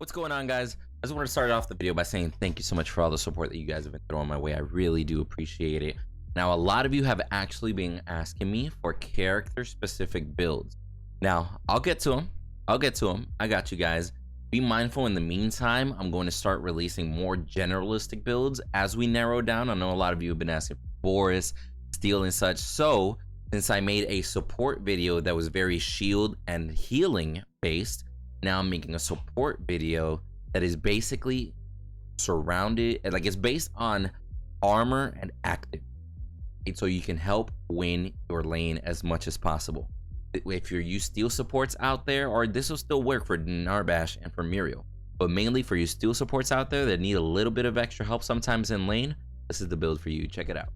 What's going on, guys? I just want to start off the video by saying thank you so much for all the support that you guys have been throwing my way. I really do appreciate it. Now, a lot of you have actually been asking me for character specific builds. Now, I'll get to them. I got you guys. Be mindful in the meantime. I'm going to start releasing more generalistic builds as we narrow down. I know a lot of you have been asking for Boris, Steel, and such. So, since I made a support video that was very shield and healing based, now I'm making a support video that is basically surrounded, like it's based on armor and active, so you can help win your lane as much as possible. If you're you steel supports out there, or this will still work for Narbash and for Muriel, but mainly for you steel supports out there that need a little bit of extra help sometimes in lane, this is the build for you. Check it out.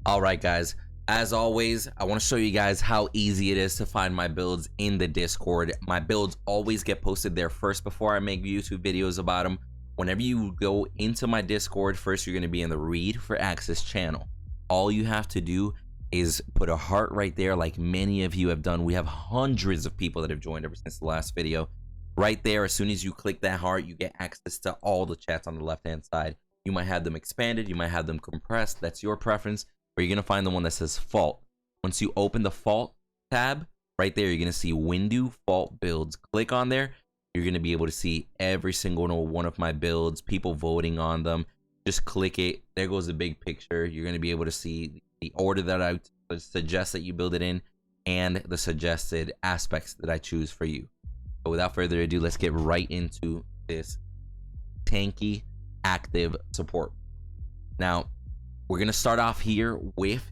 All right, guys, as always, I want to show you guys how easy it is to find my builds in the Discord. My builds always get posted there first before I make YouTube videos about them. Whenever you go into my Discord, first you're going to be in the Read for Access channel. All you have to do is put a heart right there, like many of you have done. We have hundreds of people that have joined ever since the last video. Right there, as soon as you click that heart, you get access to all the chats on the left-hand side. You might have them expanded, you might have them compressed. That's your preference. Or you're going to find the one that says Fault. Once you open the Fault tab, right there, you're going to see WinDU Fault Builds. Click on there. You're going to be able to see every single one of my builds, people voting on them. Just click it. There goes the big picture. You're going to be able to see the order that I suggest that you build it in and the suggested aspects that I choose for you. But without further ado, let's get right into this tanky active support. Now, we're going to start off here with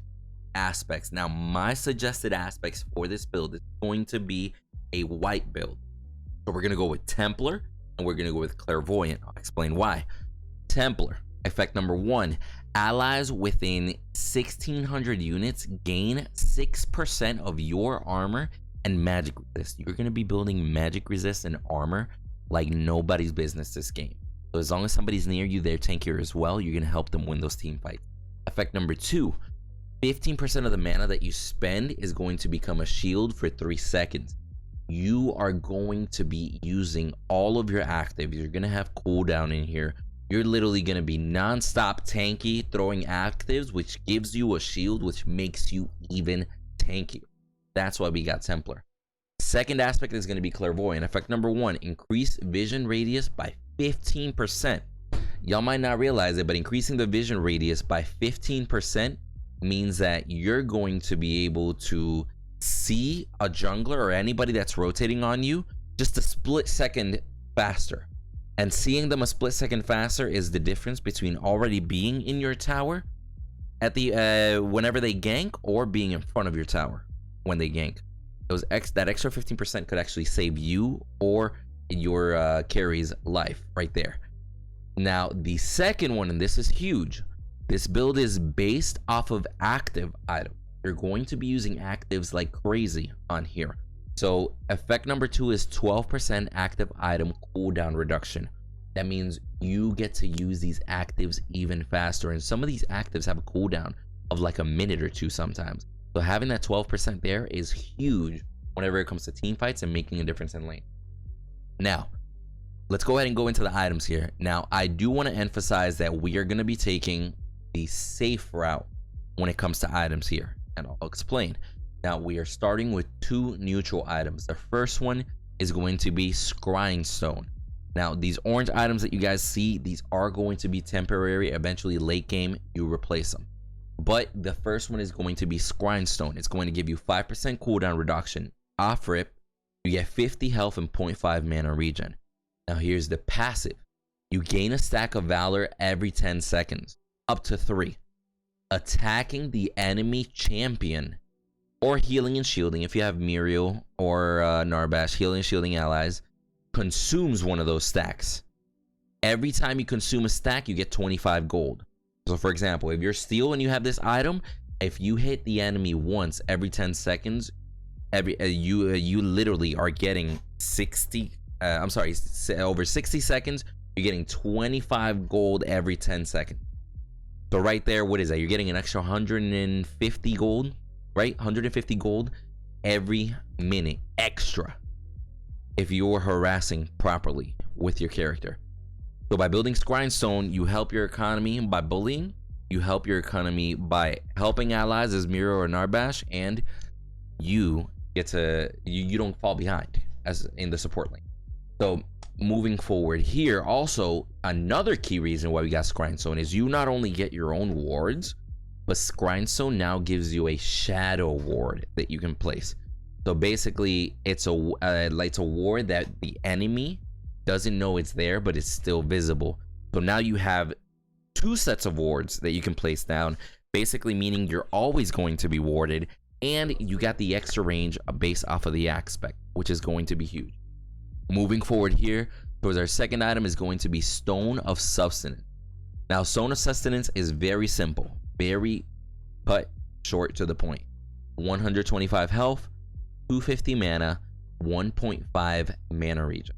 aspects. Now, my suggested aspects for this build is going to be a white build. So we're going to go with Templar and we're going to go with Clairvoyant. I'll explain why. Templar, effect number 1, allies within 1600 units gain 6% of your armor and magic resist. You're going to be building magic resist and armor like nobody's business this game. So as long as somebody's near you, they're tankier as well, you're going to help them win those team fights. Effect number 2, 15% of the mana that you spend is going to become a shield for 3 seconds. You are going to be using all of your actives. You're going to have cooldown in here. You're literally going to be non-stop tanky, throwing actives, which gives you a shield, which makes you even tankier. That's why we got Templar. Second aspect is going to be Clairvoyant. Effect number 1, increase vision radius by 15%. Y'all might not realize it, but increasing the vision radius by 15% means that you're going to be able to see a jungler or anybody that's rotating on you just a split second faster. And seeing them a split second faster is the difference between already being in your tower at the whenever they gank, or being in front of your tower when they gank. That extra 15% could actually save you or your carry's life right there. Now, the second one, and this is huge, this build is based off of active items. You're going to be using actives like crazy on here. So effect number 2 is 12% active item cooldown reduction. That means you get to use these actives even faster, and some of these actives have a cooldown of like a minute or 2 sometimes. So having that 12% there is huge whenever it comes to team fights and making a difference in lane. Now, let's go ahead and go into the items here. Now, I do want to emphasize that we are going to be taking the safe route when it comes to items here, and I'll explain. Now, we are starting with 2 neutral items. The first one is going to be Scrying Stone. Now, these orange items that you guys see, these are going to be temporary. Eventually, late game, you replace them. But the first one is going to be Scrying Stone. It's going to give you 5% cooldown reduction. Off rip, you get 50 health and 0.5 mana regen. Now, here's the passive. You gain a stack of Valor every 10 seconds, up to 3. Attacking the enemy champion, or healing and shielding, if you have Muriel or Narbash, healing and shielding allies, consumes one of those stacks. Every time you consume a stack, you get 25 gold. So, for example, if you're steel and you have this item, if you hit the enemy once every 10 seconds, you literally are getting over 60 seconds, you're getting 25 gold every 10 seconds. So right there, what is that? You're getting an extra 150 gold, right? 150 gold every minute extra if you're harassing properly with your character. So by building Grindstone, you help your economy by bullying, you help your economy by helping allies as Miro or Narbash, and you get to you don't fall behind as in the support lane. So moving forward here, also another key reason why we got Grindstone is you not only get your own wards, but Grindstone now gives you a shadow ward that you can place. So basically, it's a ward that the enemy doesn't know it's there, but it's still visible. So now you have two sets of wards that you can place down, basically meaning you're always going to be warded, and you got the extra range based off of the aspect, which is going to be huge. Moving forward here, towards our second item is going to be Stone of Sustenance. Now, Stone of Sustenance is very simple, very cut short to the point. 125 health, 250 mana, 1.5 mana regen.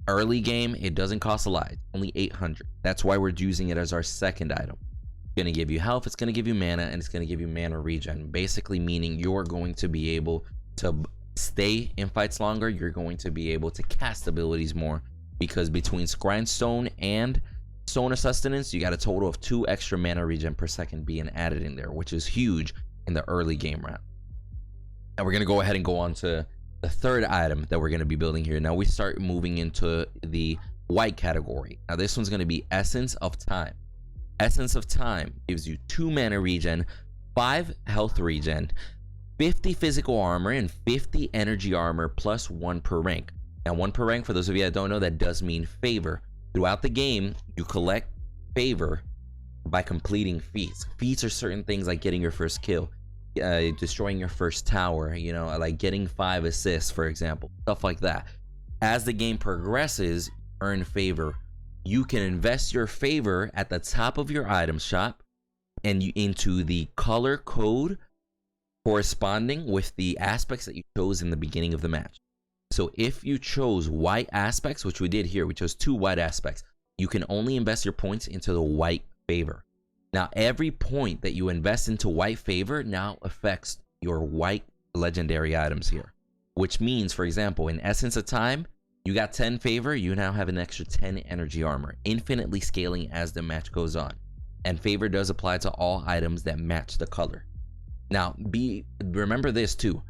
Early game, it doesn't cost a lot, it's only 800. That's why we're using it as our second item. It's gonna give you health, it's gonna give you mana, and it's gonna give you mana regen. Basically meaning you're going to be able to stay in fights longer, you're going to be able to cast abilities more, because between Grindstone and Stone of Sustenance, you got a total of 2 extra mana regen per second being added in there, which is huge in the early game round. And we're gonna go ahead and go on to the third item that we're going to be building here. Now we start moving into the white category. Now this one's going to be Essence of Time. Essence of Time gives you 2 mana regen, 5 health regen, 50 physical armor, and 50 energy armor plus 1 per rank. Now 1 per rank, for those of you that don't know, that does mean favor. Throughout the game, you collect favor by completing feats. Feats are certain things like getting your first kill, destroying your first tower, you know, like getting 5 assists, for example, stuff like that. As the game progresses, earn favor. You can invest your favor at the top of your item shop and into the color code corresponding with the aspects that you chose in the beginning of the match. So if you chose white aspects, which we did here, we chose 2 white aspects, you can only invest your points into the white favor. Now, every point that you invest into white favor now affects your white legendary items here, which means, for example, in Essence of Time, you got 10 favor, you now have an extra 10 energy armor, infinitely scaling as the match goes on. And favor does apply to all items that match the color. Now, remember this too,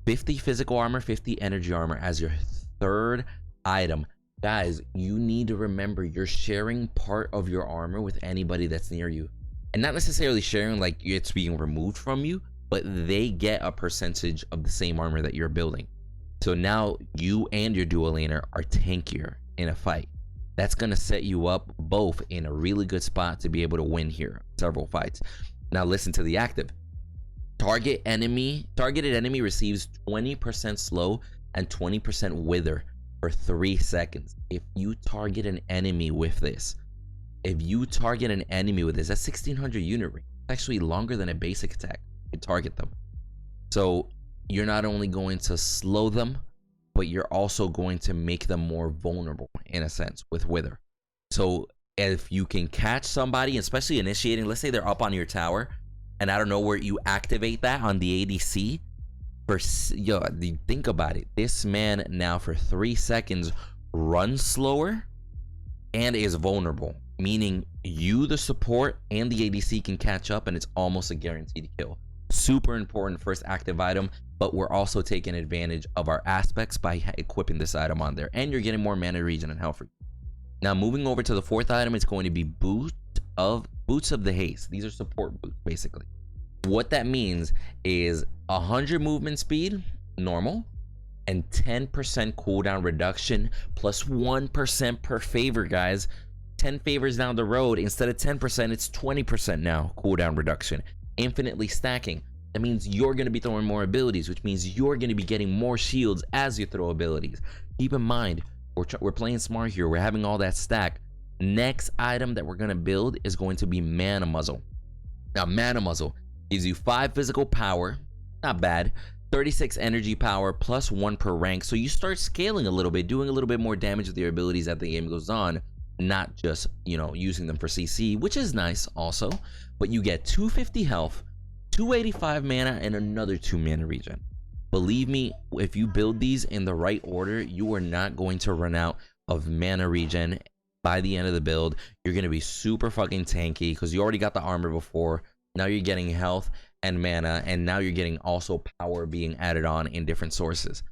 50 physical armor, 50 energy armor as your third item. Guys, you need to remember you're sharing part of your armor with anybody that's near you. And not necessarily sharing like it's being removed from you, but they get a percentage of the same armor that you're building. So now you and your dual laner are tankier in a fight. That's going to set you up both in a really good spot to be able to win here several fights. Now listen to the active. Targeted enemy receives 20% slow and 20% wither for 3 seconds. If you target an enemy with this, that's 1600 unit range. It's actually longer than a basic attack. You target them. So you're not only going to slow them, but you're also going to make them more vulnerable in a sense with wither. So if you can catch somebody, especially initiating, let's say they're up on your tower, and I don't know where you activate that on the ADC. Think about it. This man now for 3 seconds runs slower and is vulnerable, meaning you, the support, and the ADC can catch up, and it's almost a guaranteed kill. Super important first active item, but we're also taking advantage of our aspects by equipping this item on there, and you're getting more mana regen and health. Now moving over to the fourth item, it's going to be Boots of the Haste. These are support boots basically. What that means is 100 movement speed, normal, and 10% cooldown reduction plus 1% per favor, guys. 10 favors down the road, instead of 10%, it's 20% now cooldown reduction. Infinitely stacking. That means you're going to be throwing more abilities, which means you're going to be getting more shields as you throw abilities. Keep in mind, we're playing smart here. We're having all that stack. Next item that we're going to build is going to be Mana Muzzle. Now, Mana Muzzle gives you 5 physical power, not bad, 36 energy power plus 1 per rank. So you start scaling a little bit, doing a little bit more damage with your abilities as the game goes on. not just, you know, using them for CC, which is nice also, but you get 250 health, 285 mana, and another 2 mana regen. Believe me, if you build these in the right order, you are not going to run out of mana regen by the end of the build. You're going to be super fucking tanky because you already got the armor before. Now you're getting health and mana, and now you're getting also power being added on in different sources.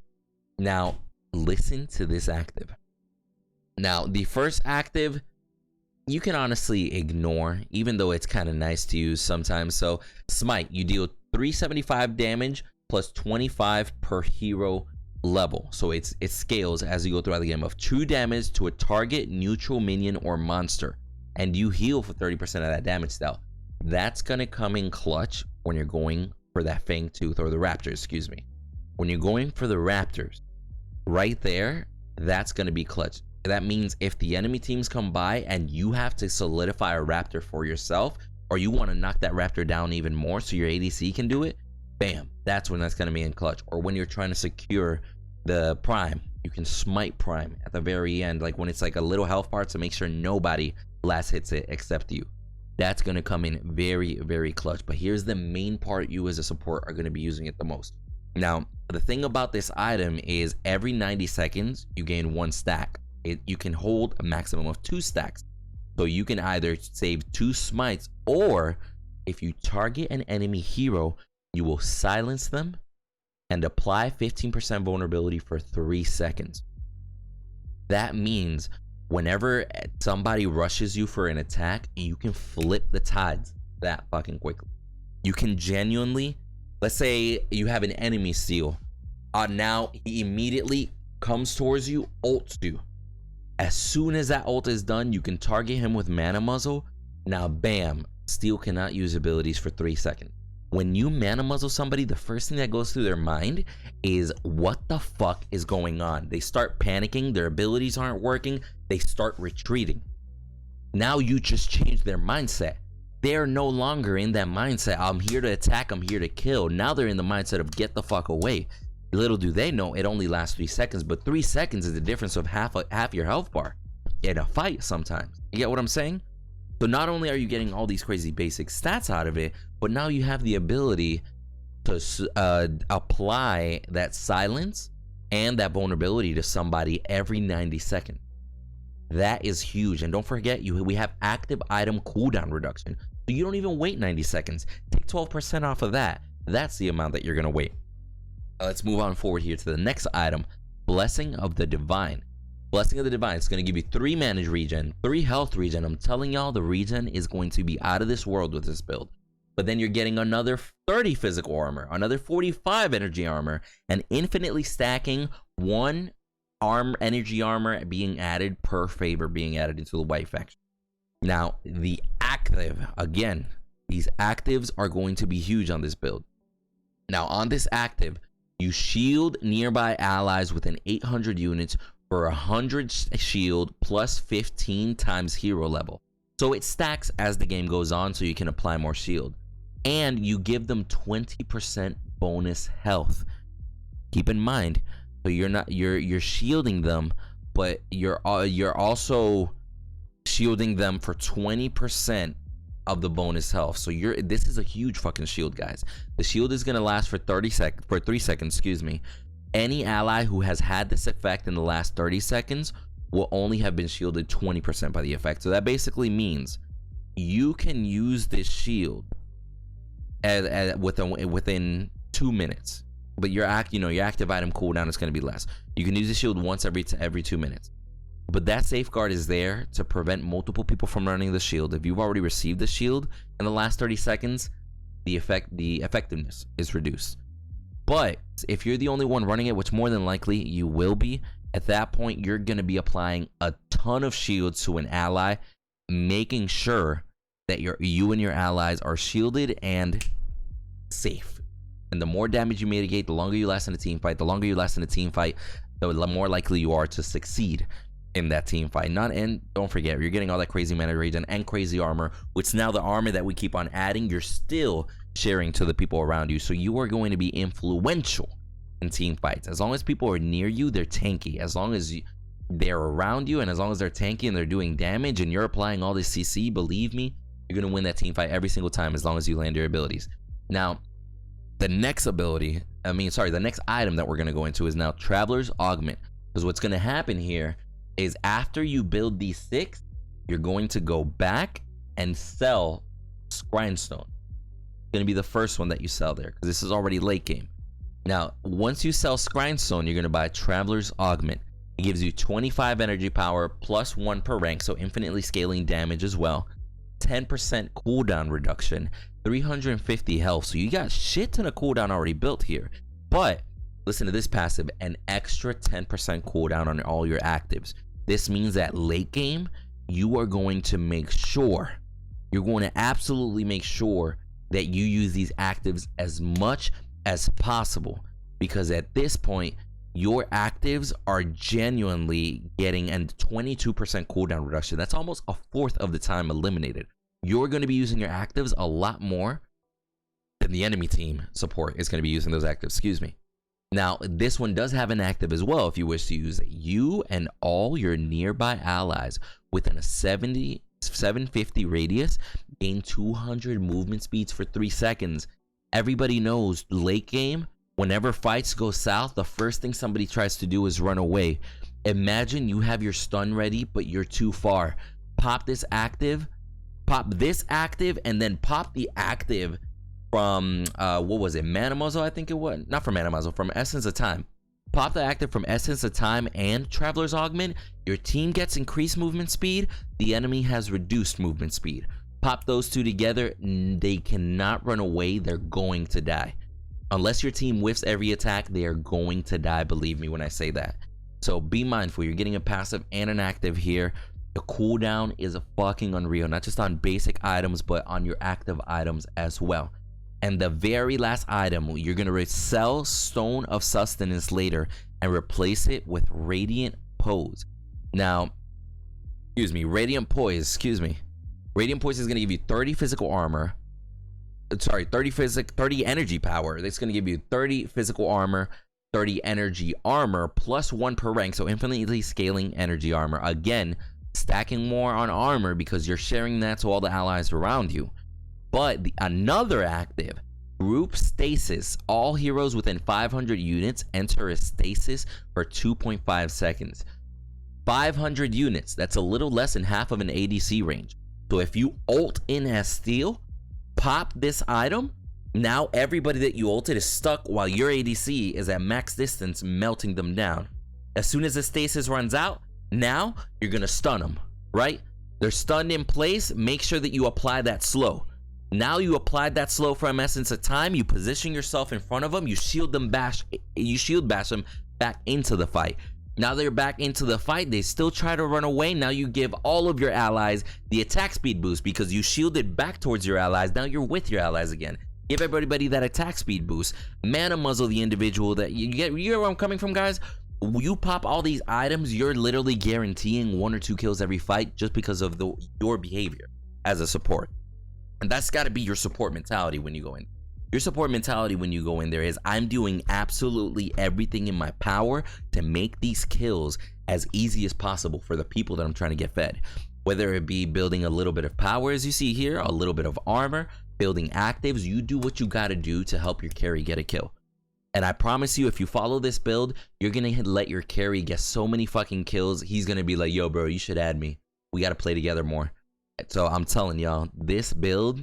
Now, listen to this active. Now, the first active, you can honestly ignore, even though it's kind of nice to use sometimes. So, Smite, you deal 375 damage plus 25 per hero level. So it scales as you go throughout the game of 2 damage to a target, neutral, minion, or monster. And you heal for 30% of that damage style. That's going to come in clutch when you're going for that Fang Tooth, or the Raptor, excuse me. When you're going for the Raptors, right there, that's going to be clutch. That means if the enemy teams come by and you have to solidify a Raptor for yourself, or you want to knock that Raptor down even more so your ADC can do it, bam, that's when that's going to be in clutch. Or when you're trying to secure the Prime, you can smite Prime at the very end, like when it's like a little health bar to make sure nobody last hits it except you. That's going to come in very, very clutch. But here's the main part you as a support are going to be using it the most. Now, the thing about this item is every 90 seconds, you gain 1 stack. You can hold a maximum of 2 stacks. So you can either save 2 smites, or if you target an enemy hero, you will silence them and apply 15% vulnerability for 3 seconds. That means whenever somebody rushes you for an attack, you can flip the tides that fucking quickly. You can genuinely, let's say you have an enemy steal. Now he immediately comes towards you, ults you. As soon as that ult is done, you can target him with Mana Muzzle. Now, bam, Steel cannot use abilities for 3 seconds. When you Mana Muzzle somebody, the first thing that goes through their mind is, what the fuck is going on? They start panicking, their abilities aren't working, they start retreating. Now you just change their mindset. They're no longer in that mindset, I'm here to attack, I'm here to kill. Now they're in the mindset of get the fuck away. Little do they know it only lasts 3 seconds, but 3 seconds is the difference of half your health bar in a fight sometimes. You get what I'm saying? So not only are you getting all these crazy basic stats out of it, but now you have the ability to apply that silence and that vulnerability to somebody every 90 seconds. That is huge. And don't forget, we have active item cooldown reduction. So you don't even wait 90 seconds. Take 12% off of that. That's the amount that you're going to wait. Let's move on forward here to the next item, Blessing of the Divine. Blessing of the Divine is going to give you 3 mana regen, 3 health regen. I'm telling y'all, the regen is going to be out of this world with this build. But then you're getting another 30 physical armor, another 45 energy armor, and infinitely stacking 1 energy armor being added per favor being added into the white faction. Now, the active, again, these actives are going to be huge on this build. Now, on this active, you shield nearby allies within 800 units for 100 shield plus 15 times hero level. So it stacks as the game goes on, so you can apply more shield. And you give them 20% bonus health. Keep in mind, so you're shielding them, but you're also shielding them for 20% of the bonus health. So this is a huge fucking shield, guys. The shield is gonna last for 3 seconds, excuse me. Any ally who has had this effect in the last 30 seconds will only have been shielded 20% by the effect. So that basically means you can use this shield within 2 minutes, but your active item cooldown is going to be less. You can use the shield once every 2 minutes, but that safeguard is there to prevent multiple people from running the shield. If you've already received the shield in the last 30 seconds, the effectiveness is reduced. But if you're the only one running it, which more than likely you will be, at that point you're going to be applying a ton of shields to an ally, making sure that you and your allies are shielded and safe. And the more damage you mitigate, the longer you last in a team fight. The longer you last in a team fight, the more likely you are to succeed in that team fight. And don't forget, you're getting all that crazy mana regen and crazy armor, which now the armor that we keep on adding, you're still sharing to the people around you. So you are going to be influential in team fights. As long as people are near you, they're tanky. As long as they're around you, and as long as they're tanky and they're doing damage and you're applying all this CC, believe me, you're gonna win that team fight every single time as long as you land your abilities. Now, the next ability, the next item that we're gonna go into is now Traveler's Augment. Because what's gonna happen here is after you build these 6, you're going to go back and sell Grindstone. It's gonna be the first one that you sell there because this is already late game. Now, once you sell Grindstone, you're gonna buy Traveler's Augment. It gives you 25 energy power plus 1 per rank, so infinitely scaling damage as well. 10% cooldown reduction, 350 health, so you got shit ton of cooldown already built here. But listen to this passive, an extra 10% cooldown on all your actives. This means that late game, you are going to make sure, you're going to absolutely make sure that you use these actives as much as possible, because at this point, your actives are genuinely getting a 22% cooldown reduction. That's almost a fourth of the time eliminated. You're going to be using your actives a lot more than the enemy team support is going to be using those actives. Excuse me. Now, this one does have an active as well if you wish to use it. You and all your nearby allies within a 750 radius gain 200 movement speeds for 3 seconds. Everybody knows late game, whenever fights go south, the first thing somebody tries to do is run away. Imagine you have your stun ready, but you're too far. Pop this active, and then pop the active from, what was it, Muzzle, I think it was? Not from Muzzle, from Essence of Time. Pop the active from Essence of Time and Traveler's Augment. Your team gets increased movement speed. The enemy has reduced movement speed. Pop those two together, they cannot run away. They're going to die. Unless your team whiffs every attack, they are going to die, believe me when I say that. So be mindful, you're getting a passive and an active here. The cooldown is fucking unreal, not just on basic items, but on your active items as well. And the very last item, you're gonna sell Stone of Sustenance later and replace it with Radiant Pose. Now, Radiant Poise is gonna give you 30 physical armor. Sorry, 30 energy power. It's going to give you 30 physical armor, 30 energy armor, plus 1 per rank, so infinitely scaling energy armor. Again, stacking more on armor because you're sharing that to all the allies around you. But another active, Group Stasis. All heroes within 500 units enter a stasis for 2.5 seconds. 500 units, that's a little less than half of an ADC range. So if you ult in as Steel, pop this item, now everybody that you ulted is stuck while your ADC is at max distance, melting them down. As soon as the stasis runs out, now you're gonna stun them, right? They're stunned in place. Make sure that you apply that slow. Now you applied that slow from Essence of Time, you position yourself in front of them, you shield bash them back into the fight. Now they're back into the fight, they still try to run away. Now you give all of your allies the attack speed boost because you shielded back towards your allies. Now you're with your allies again. Give everybody that attack speed boost. Mana Muzzle the individual that you get. You know where I'm coming from, guys? You pop all these items, you're literally guaranteeing 1 or 2 kills every fight just because of your behavior as a support. And that's got to be your support mentality when you go in. Your support mentality when you go in there is, I'm doing absolutely everything in my power to make these kills as easy as possible for the people that I'm trying to get fed. Whether it be building a little bit of power, as you see here, a little bit of armor, building actives, you do what you got to do to help your carry get a kill. And I promise you, if you follow this build, you're going to let your carry get so many fucking kills. He's going to be like, yo, bro, you should add me. We got to play together more. So I'm telling y'all, this build,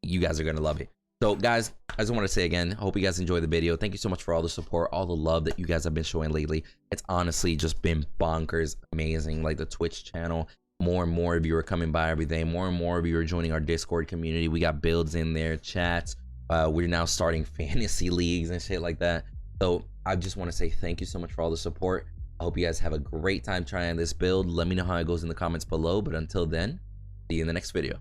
you guys are going to love it. So guys, I just want to say again, hope you guys enjoyed the video. Thank you so much for all the support, all the love that you guys have been showing lately. It's honestly just been bonkers amazing. Like the Twitch channel, more and more of you are coming by every day. More and more of you are joining our Discord community. We got builds in there, chats. We're now starting fantasy leagues and shit like that. So I just want to say thank you so much for all the support. I hope you guys have a great time trying this build. Let me know how it goes in the comments below. But until then, see you in the next video.